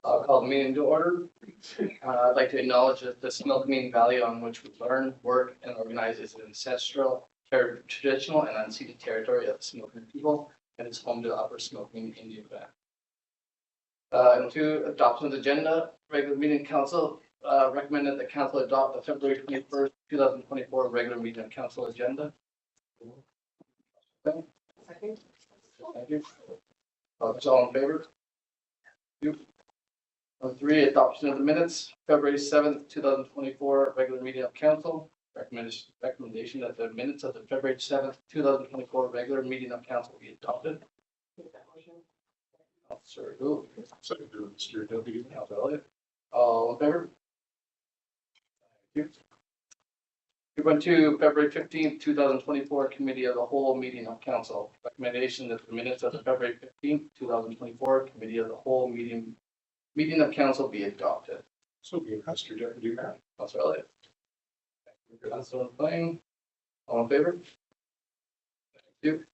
I'll call the meeting to order. I'd like to acknowledge that the Similkameen Valley on which we learn, work, and organize is an ancestral, traditional, and unceded territory of the Similkameen people, and is home to the Upper Similkameen Indian Band. And to adoption of the agenda, regular meeting council recommended that council adopt the February 21st, 2024 regular meeting of council agenda. Second. Thank you. All in favor? Thank you. Number 3, adoption of the minutes, February 7th, 2024, regular meeting of council. Recommendation that the minutes of the February 7th, 2024 regular meeting of council be adopted. Officer who? Second, Mr. Deputy. Councilor Elliott. All in favor? Thank you. We went to February 15th, 2024 committee of the whole meeting of council. Recommendation that the minutes of the February 15th, 2024 committee of the whole meeting of council be adopted. So be it, Mr. Deputy Mayor. Councilor Elliott. Thank you. Councilor McLean. All in favor? Thank you.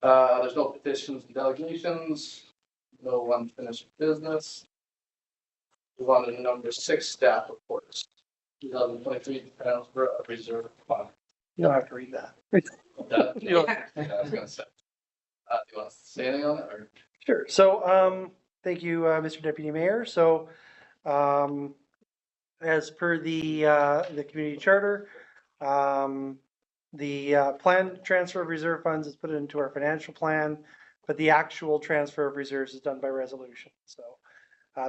There's no petitions and delegations. No unfinished business. We want to number 6 staff reports. 2023 transfer of reserve fund. You don't have to read that. You don't, yeah, I was gonna say. Do you want to say anything on it or? Sure. So, thank you, Mr. Deputy Mayor. So, as per the community charter, the planned transfer of reserve funds is put into our financial plan, but the actual transfer of reserves is done by resolution. So,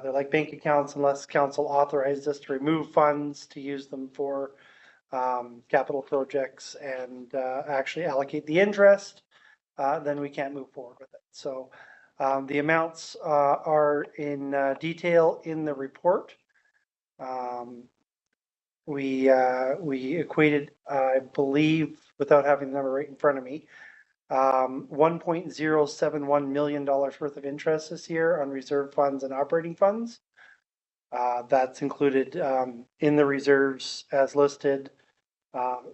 they're like bank accounts unless council authorizes us to remove funds to use them for capital projects and actually allocate the interest, then we can't move forward with it. So the amounts are in detail in the report. We equated, I believe, without having the number right in front of me, $1.071 million worth of interest this year on reserve funds and operating funds. That's included in the reserves as listed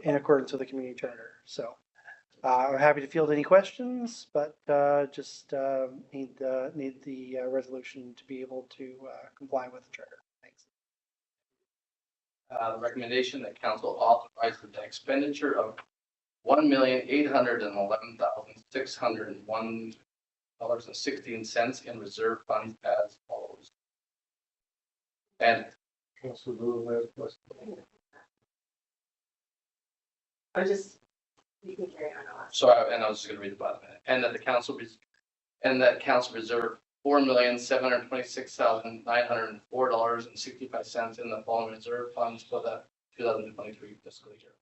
in accordance with the community charter. So I'm happy to field any questions, but just need the resolution to be able to comply with the charter. Thanks. The recommendation that council authorize the expenditure of $1,811,601.16 in reserve funds as follows. And Councilor Lewin has a question. I was just, you can carry on. sorry, and I was just going to read the bottom of it. And that the council reserve $4,726,904.65 in the following reserve funds for the 2023 fiscal year.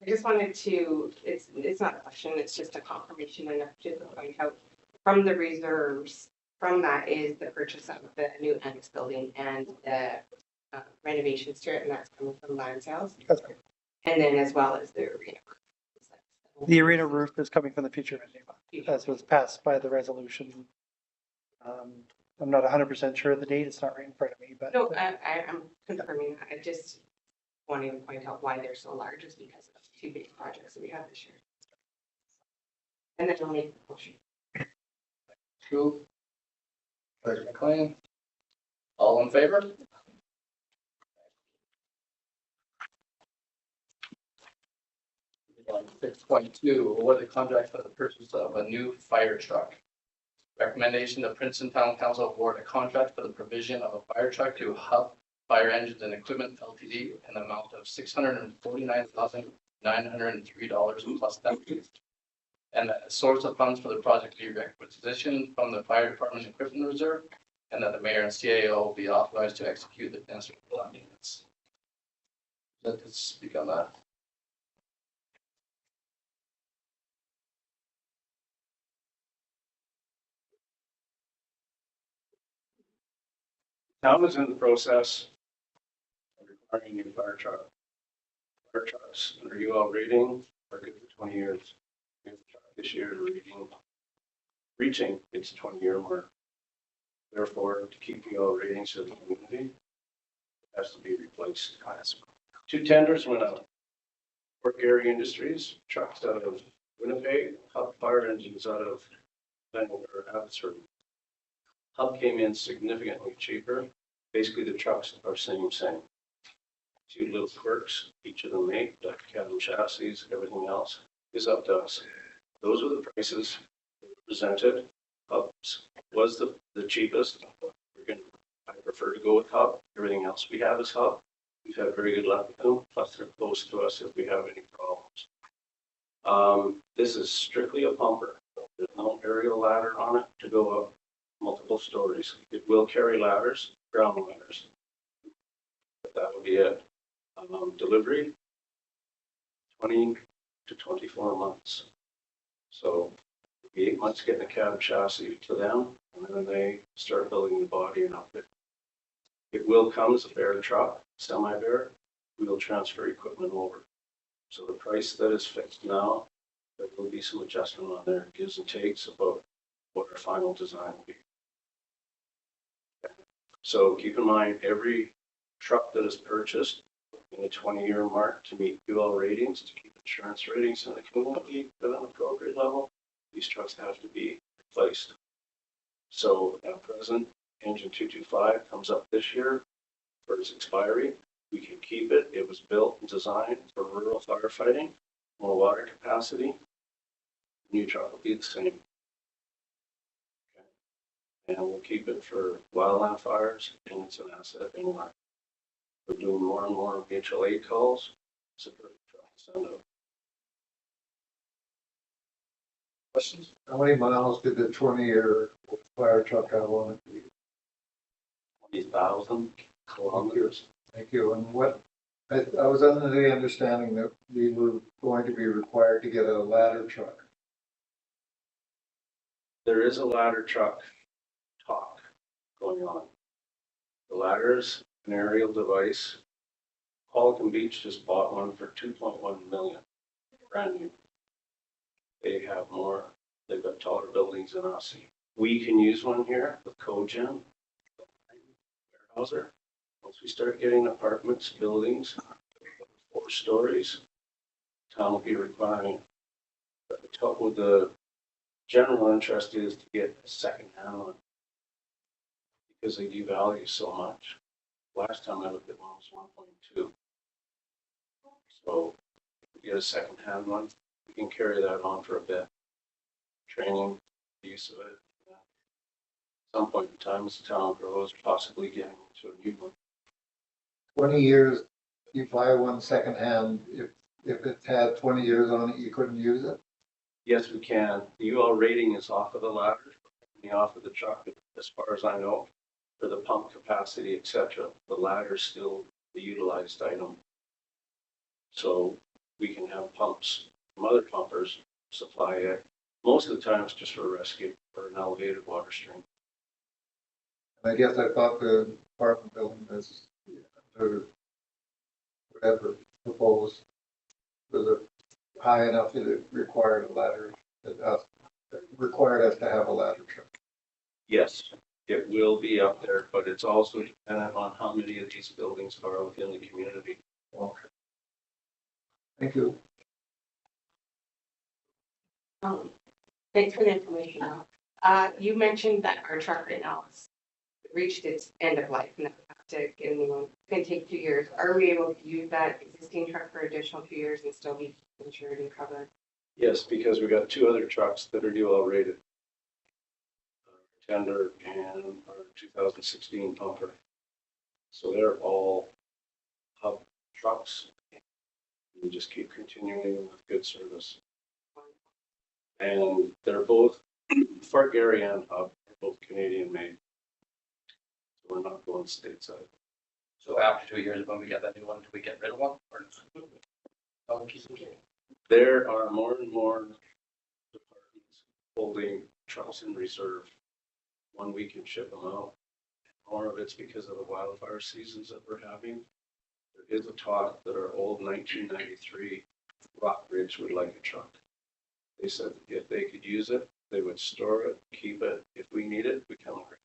I just wanted to, it's not a question, it's just a confirmation enough to point out from the reserves, from that is the purchase of the new annex building and the renovations to it, and that's coming from land sales. That's right. And then as well as the arena. The arena roof is coming from the future vending fund, as was passed by the resolution. I'm not 100% sure of the date. It's not right in front of me, but No, I'm confirming that. I just wanted to point out why they're so large is because of the 2 big projects that we have this year. And then I'll make the motion. Cool. Treasurer McLean. All in favor? 6.2, award the contract for the purchase of a new fire truck. Recommendation the Princeton Town Council award a contract for the provision of a fire truck to Hub Fire Engines and Equipment Ltd. in the amount of $649,903 plus taxes. And that a source of funds for the project be requisitioned from the fire department equipment reserve, and that the mayor and CAO be authorized to execute the necessary documents. Let's speak on that. Town is in the process of requiring new fire truck. Fire trucks under UL rating are good for 20 years. This year, reaching its 20-year mark. Therefore, to keep UL ratings for the community, it has to be replaced. 2 tenders went out. Fort Garry Industries, trucks out of Winnipeg, Hub Fire Engines out of Vancouver, Abbotsford. Hub came in significantly cheaper. Basically, the trucks are same. Two little quirks, each of them make, like cabin chassis, everything else is up to us. Those are the prices presented. Hubs was the cheapest. I prefer to go with Hub. Everything else we have is Hub. We've had very good luck with them. Plus, they're close to us if we have any problems. This is strictly a pumper. There's no aerial ladder on it to go up multiple stories. It will carry ladders, ground ladders. But that will be it. Delivery, 20 to 24 months. So 8 months getting a cab chassis to them, and then they start building the body and outfit. It will come as a bare truck, semi-bare. We will transfer equipment over. So the price that is fixed now, there will be some adjustment on there, gives and takes about what our final design will be. So keep in mind, every truck that is purchased in the 20-year mark to meet UL ratings, to keep insurance ratings and the community at an appropriate level, these trucks have to be replaced. So at present, engine 225 comes up this year for its expiry. We can keep it. It was built and designed for rural firefighting, more water capacity. The new truck will be the same. Okay. And we'll keep it for wildland fires, and it's an asset in our. We're doing more and more HLA calls. It's a perfect truck to send out. Questions? How many miles did the 20-year fire truck have on it? 20,000 kilometers. Thank you. And what, I was under the understanding that we were going to be required to get a ladder truck. There is a ladder truck talk going on. The ladder's an aerial device. Pelican Beach just bought one for $2.1 million, brand new. They have more, they've got taller buildings than us. We can use one here with Cogen, Warehouser. Once we start getting apartments, buildings, 4 stories, town will be requiring. But the general interest is to get a second-hand one because they devalue so much. Last time I looked at one was 1.2. So if we get a second-hand one, we can carry that on for a bit. Training, use of it. At some point in time, as the town grows, possibly getting into a new one. 20 years, you buy one secondhand. If it had 20 years on it, you couldn't use it? Yes, we can. The UL rating is off of the ladder, off of the truck, as far as I know, for the pump capacity, etc. The ladder is still the utilized item. So we can have pumps from other pumpers supply it. Most of the time it's just for a rescue or an elevated water stream. I guess I thought the apartment building was, or whatever proposed, was high enough that it required a ladder, required us to have a ladder truck. Yes, it will be up there, but it's also dependent on how many of these buildings are within the community. Okay. Thank you. Thanks for the information. You mentioned that our truck right now has reached its end of life and that we have to get a new one. It's going to take 2 years. Are we able to use that existing truck for additional 2 years and still be insured and covered? Yes, because we got 2 other trucks that are UL rated. Tender and our 2016 pumper. So they're all Hub trucks. We just keep continuing with good service. And they're both, Fort Garry and Hub, are both Canadian made. So we're not going stateside. So after 2 years, when we get that new one, do we get rid of one? Or no, keep it? There are more and more departments holding trucks in reserve. 1 week and ship them out. More of it's because of the wildfire seasons that we're having. There is a talk that our old 1993 Rockbridge would like a truck. They said if they could use it, they would store it, keep it. If we need it, we come over.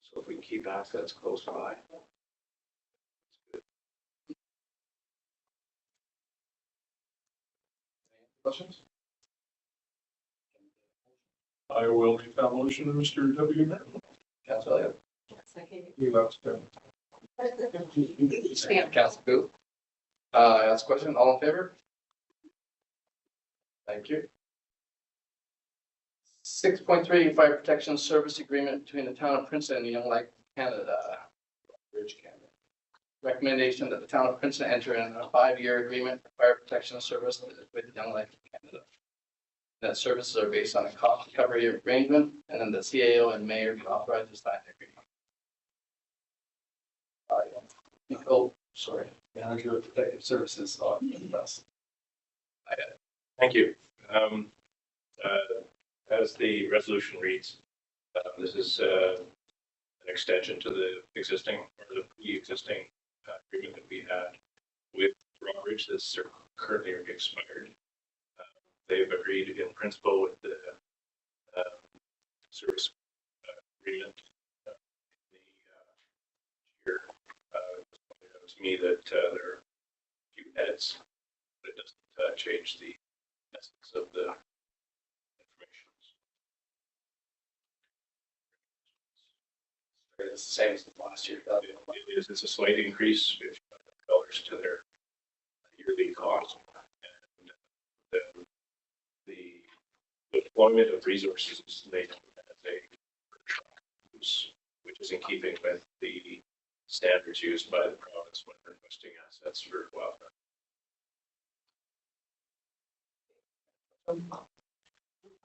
So if we can keep assets close by, it's good. Questions? I will make that motion to Mr. W. Merrill. Council Elliott. He loves them. Second, Council Booth. Ask question, all in favor? Thank you. 6.3 Fire Protection Service Agreement between the Town of Princeton and Young Life Canada. Bridge Canada. Recommendation that the Town of Princeton enter in a 5-year agreement for fire protection service with Young Life Canada. That services are based on a cost recovery arrangement, and then the CAO and mayor be authorized to sign the agreement. Oh, sorry. Manager of Protective Services on us. Thank you. As the resolution reads, this is an extension to the existing or the pre-existing agreement that we had with Rockridge that's currently expired. They've agreed in principle with the service agreement. Here, it's pointed out to me that there are a few edits, but it doesn't change the essence of the information. It's the same as last year. It is, it's a slight increase, $55 to their yearly cost. And the deployment of resources is laid out as a truck use, which is in keeping with the standards used by the province when requesting assets for wildfire.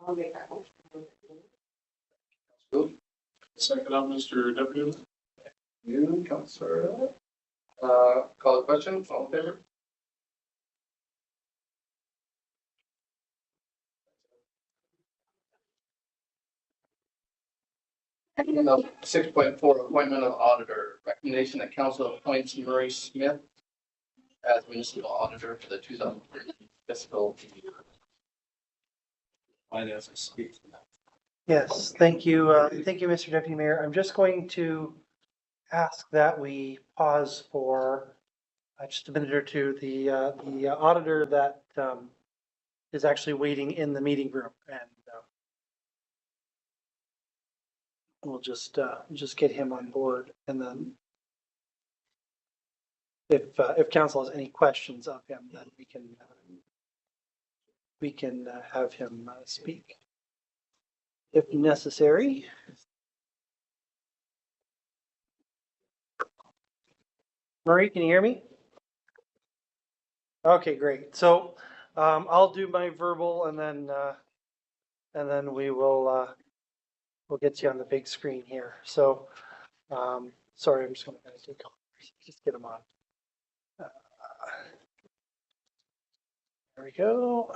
I'll make that motion. Second on Mr. Deputy. You, Councilor Elliott. Call the question, all in favor? No, 6.4 appointment of auditor. Recommendation that council appoints Murray Smith as municipal auditor for the 2030 fiscal year. Finance speak to that. Yes, thank you. Thank you, Mr. Deputy Mayor. I'm just going to ask that we pause for just a minute or two. The auditor that is actually waiting in the meeting room, and we'll just get him on board, and then if council has any questions of him, then we can have him speak if necessary. Murray, can you hear me? Okay, great. So I'll do my verbal, and then we will we'll get you on the big screen here. So sorry, I'm just going to take just get them on. There we go.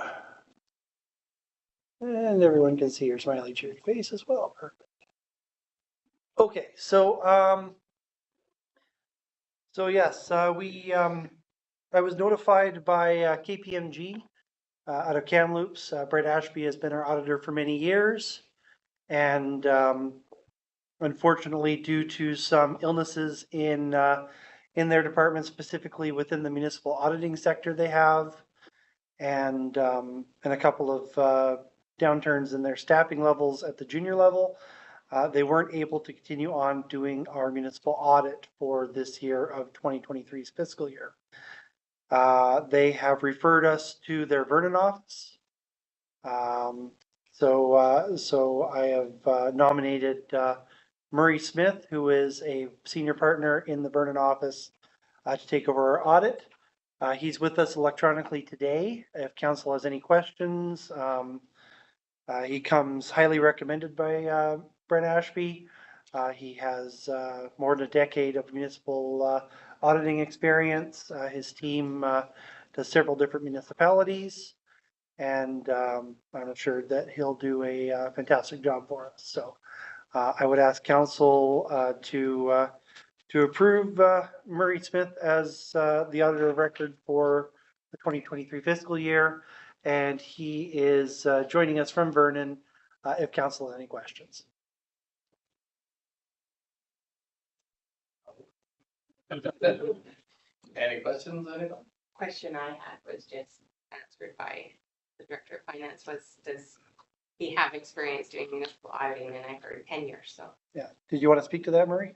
And everyone can see your smiley, cheery face as well. Perfect. Okay, so yes, I was notified by KPMG out of Kamloops. Brett Ashby has been our auditor for many years, and unfortunately, due to some illnesses in their department, specifically within the municipal auditing sector, they have, and a couple of downturns in their staffing levels at the junior level. They weren't able to continue on doing our municipal audit for this year of 2023's fiscal year. They have referred us to their Vernon office. So I have nominated Murray Smith, who is a senior partner in the Vernon office, to take over our audit. He's with us electronically today. If council has any questions, he comes highly recommended by Brent Ashby. He has more than a decade of municipal auditing experience. His team does several different municipalities, and I'm sure that he'll do a fantastic job for us. So I would ask council to approve Murray Smith as the auditor of record for the 2023 fiscal year, and he is joining us from Vernon if council has any questions. Any questions, anyone? Question I had was just answered by the director of finance was, does we have experience doing municipal auditing, and I heard 10 years, so. Yeah. Did you want to speak to that, Murray?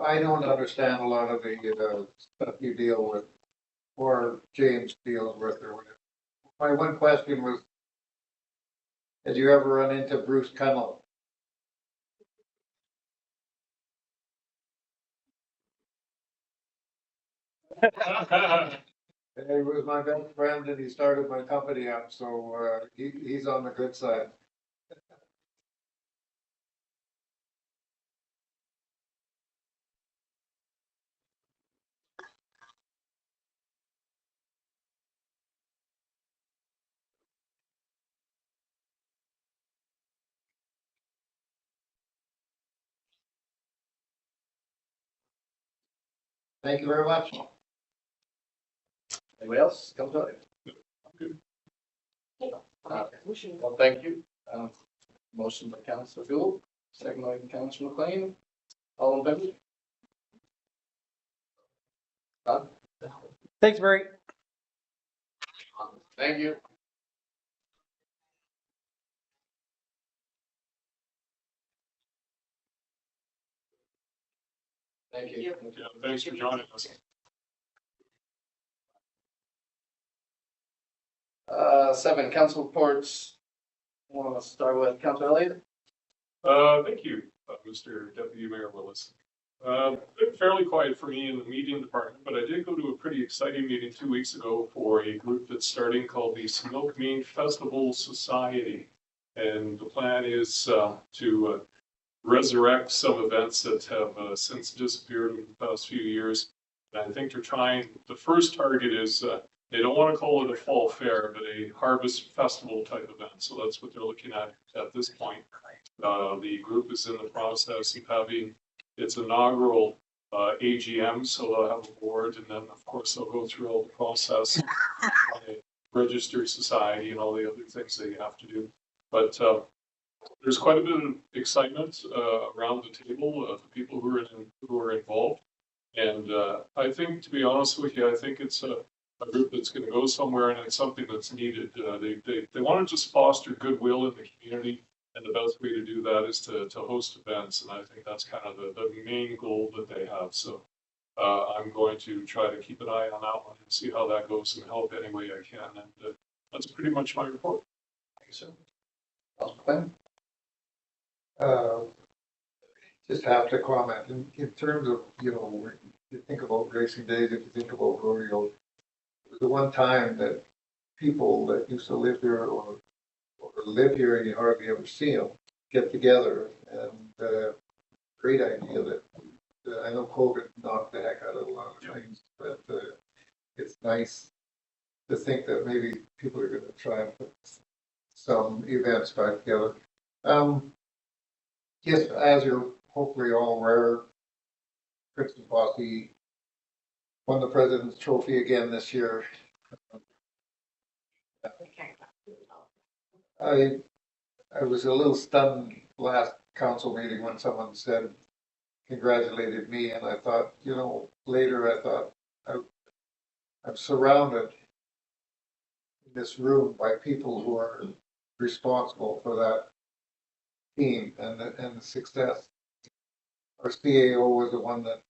I don't understand a lot of the, stuff you deal with, or James deals with, or whatever. My one question was, did you ever run into Bruce Connell? He was my best friend and he started my company up, so, he's on the good side. Thank you very much. Anybody else? Councilor well, thank you. Motion by Councilor Gould, second by Councilor McLean. All in favor? Done. Thanks, Murray. Thank you. Thank you. Yeah, thanks for joining us. Seven, council reports. Want to start with Councilor Elliott? Thank you, Mr. Deputy Mayor Willis. Been fairly quiet for me in the meeting department, but I did go to a pretty exciting meeting 2 weeks ago for a group that's starting called the Similkameen Festival Society. And the plan is to resurrect some events that have since disappeared in the past few years. And I think they're trying, the first target is they don't want to call it a fall fair, but a harvest festival type event. So that's what they're looking at this point. The group is in the process of having its inaugural AGM, so they'll have a board, and then of course they'll go through all the process, registered society and all the other things they have to do. But there's quite a bit of excitement around the table of the people who are involved. And I think, to be honest with you, I think it's a group that's going to go somewhere, and it's something that's needed. They want to just foster goodwill in the community, and the best way to do that is to host events. And I think that's kind of the main goal that they have. So I'm going to try to keep an eye on that one and see how that goes and help any way I can. And that's pretty much my report. Thank you, sir. Councilor McLean? Just have to comment, in terms of, when you think about racing days, if you think about rodeo, the one time that people that used to live here or live here and you hardly ever see them get together, and great idea that, I know COVID knocked the heck out of a lot of things, but it's nice to think that maybe people are going to try and put some events back together. Yes, as you're hopefully all aware, Kristen Fossey won the President's Trophy again this year. I was a little stunned last council meeting when someone said, congratulated me, and I thought, later I thought, I'm surrounded in this room by people who are responsible for that team and the success. Our CAO was the one that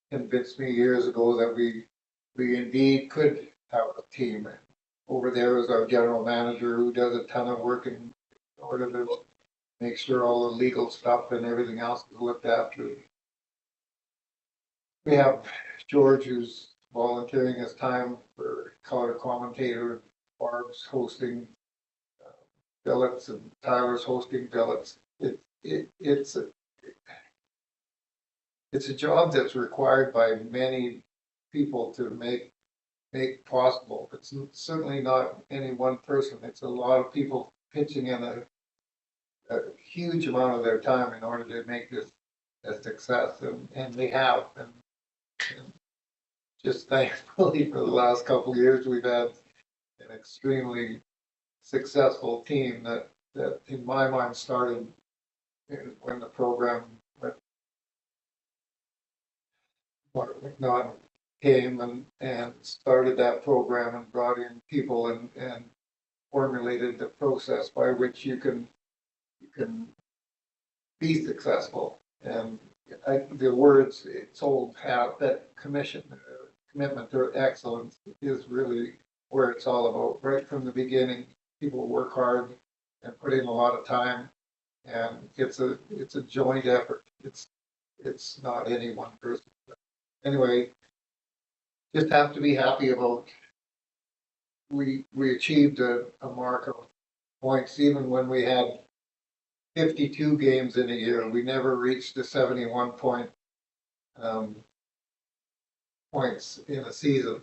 convinced me years ago that we indeed could have a team. Over there is our general manager who does a ton of work in order to make sure all the legal stuff and everything else is looked after. We have George who's volunteering his time for color commentator, Barb's hosting billets, and Tyler's hosting billets. It's a job that's required by many people to make possible. It's certainly not any one person. It's a lot of people pitching in a huge amount of their time in order to make this a success, and they have. And just thankfully for the last couple of years, we've had an extremely successful team that in my mind started when the program went. Mark McNaught came and started that program and brought in people and formulated the process by which you can be successful. And the words it's old hat, that commitment to excellence is really where it's all about. Right from the beginning, people work hard and put in a lot of time, and it's a joint effort. It's not any one person. Anyway, just have to be happy about we achieved a mark of points even when we had 52 games in a year. We never reached the 71 points in a season.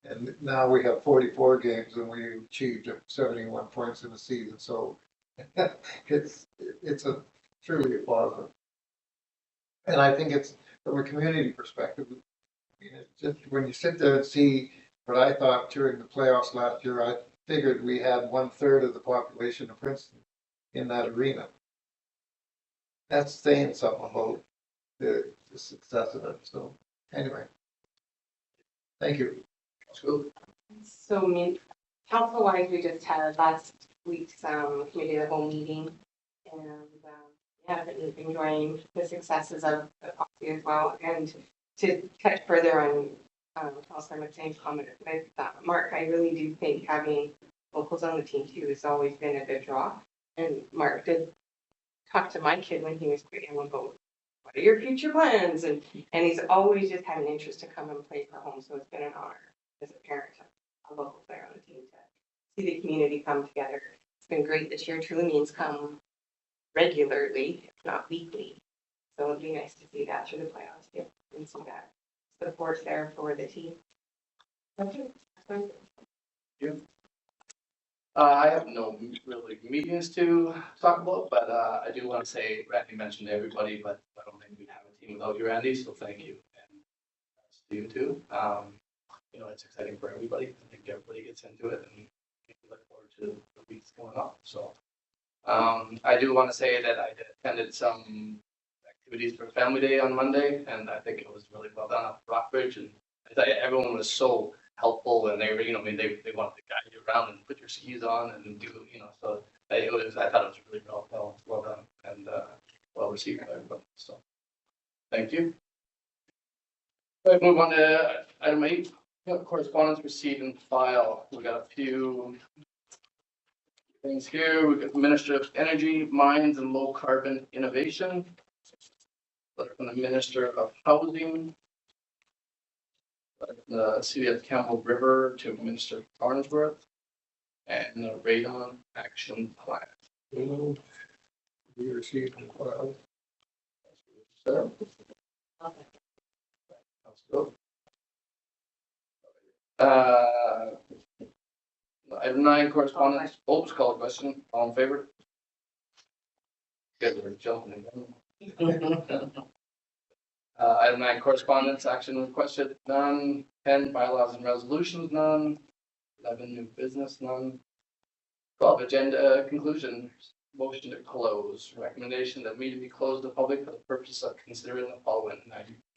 And now we have 44 games and we achieved 71 points in a season. So it's a truly a positive. And I think it's from a community perspective. I mean, it's just when you sit there and see what I thought during the playoffs last year, I figured we had 1/3 of the population of Princeton in that arena. That's saying something about the success of it. So anyway, thank you. So, council-wise, we just had last week's committee of the whole meeting, and yeah, been enjoying the successes of the policy as well. And to touch further on Councilor McSane's comment with Mark, I really do think having locals on the team too has always been a good draw. And Mark did talk to my kid when he was quite young about what are your future plans, and he's always just had an interest to come and play for home. So it's been an honor as a parent to have a local player on the team to see the community come together. It's been great this year. Truly Means come regularly, if not weekly. So it'd be nice to see that through the playoffs too, and see that support there for the team. Okay. I have no really meetings to talk about, but I do want to say Randy mentioned everybody, but I don't think we'd have a team without you, Randy. So thank you, and Steve too. It's exciting for everybody. I think everybody gets into it, and we look forward to the weeks going on. So I do want to say that I attended some activities for Family Day on Monday, and I think it was really well done at Rockbridge, and I tell you, everyone was so helpful, and they were, they wanted to guide you around and put your skis on and do, so I thought it was really well done and well received by everybody. So thank you. Let's move on to item 8. Correspondence received and file. We got a few things here. We got the Minister of Energy, Mines and Low Carbon Innovation. Letter from the Minister of Housing. The City of Campbell River to Minister Farnsworth, and the Radon Action Plan. We received and filed. So, item 9, correspondence. Oops, call a question. All in favor? Good, we're jumping again. Item 9, correspondence, action requested, none. 10, bylaws and resolutions, none. 11, new business, none. 12, agenda conclusion. motion to close. Recommendation that meeting be closed to the public for the purpose of considering the following: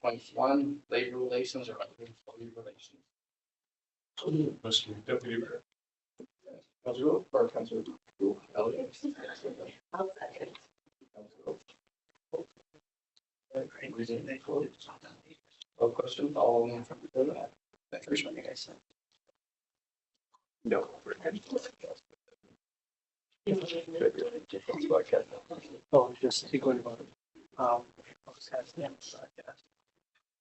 90.1 labor relations or other employee relations. Mr. Deputy Mayor. Councilor Wu or Councilor Elliott? I'll second. No question, all in favor? First one you guys said. No. Oh, just keep going about it. Podcast.